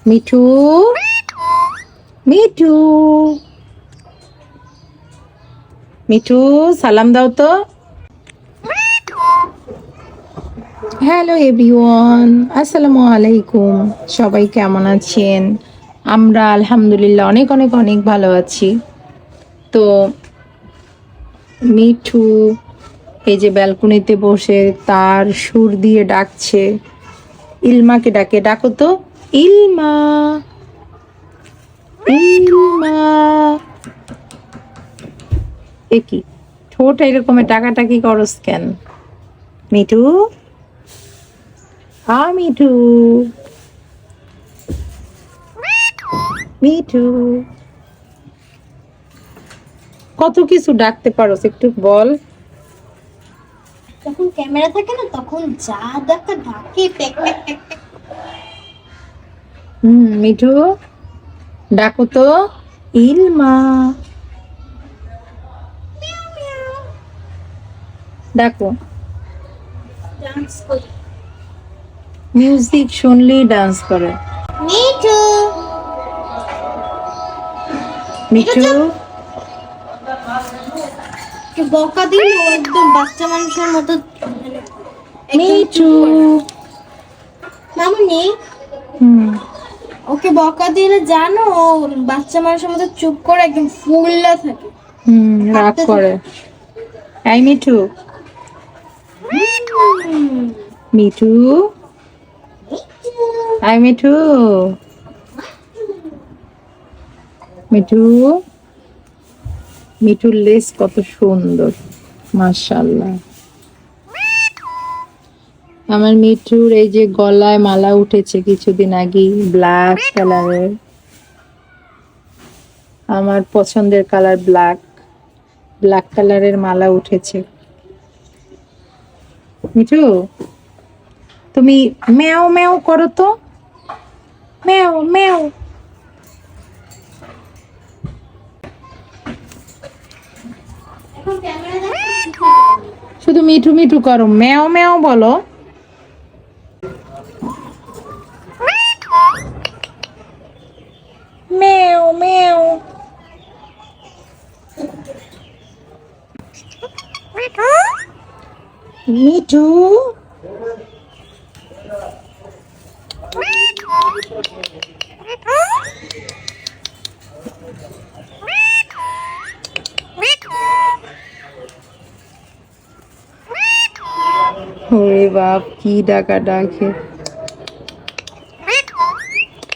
মিঠু, মিঠু, মিঠু, সালাম দাও তো। হ্যালো এভরিওয়ান, আসসালামু আলাইকুম। সবাই কেমন আছেন? আমরা আলহামদুলিল্লাহ অনেক অনেক অনেক ভালো আছি। তো মিঠু এই যে ব্যালকনিতে বসে তার সুর দিয়ে ডাকছে। ইলমাকে ডাকে, ডাকো তো। ইলমা, ইলমা। এ কি ঠোঁট এরকমের টাকাটাকি করস কেন? মিঠু, মিঠু, মিঠু, কত কিছু ডাকতে পারোস, একটু বল। যখন ক্যামেরা থাকে না তখন যা দেখা ডাকে pack pack pack pack. Mithu, ডাকো তো। ইলমা, ডাকো। ডান্স করি। মিউজিক শুনলেই ডান্স করে। মিঠু, মিঠু, একটু বকা দিল একদম বাচ্চা মানুষের মতো। মিঠু। মামুনি, ওকে বকা দিলে জানো ও বাচ্চা মানুষের মতো চুপ করে একদম ফুললা থাকে। রাগ করে। এই মিঠু, মিঠু, এই মিঠু, মিঠু। মিঠুর লেস কত সুন্দর, মাশাআল্লাহ। আমার মিঠুর এই যে গলায় মালা উঠেছে কিছুদিন আগে, ব্ল্যাক কালারের। আমার পছন্দের কালার ব্ল্যাক, ব্ল্যাক কালারের মালা উঠেছে। মিঠু, তুমি ম্যাও ম্যাও করো তো। ম্যাও ম্যাও। এখন ক্যামেরা দেখো। শুধু মিঠু মিঠু করো, ম্যাও ম্যাও বলো। ম্যাও ম্যাও। মিঠু, ওরে বাপ, কি ডাকা ডাকে।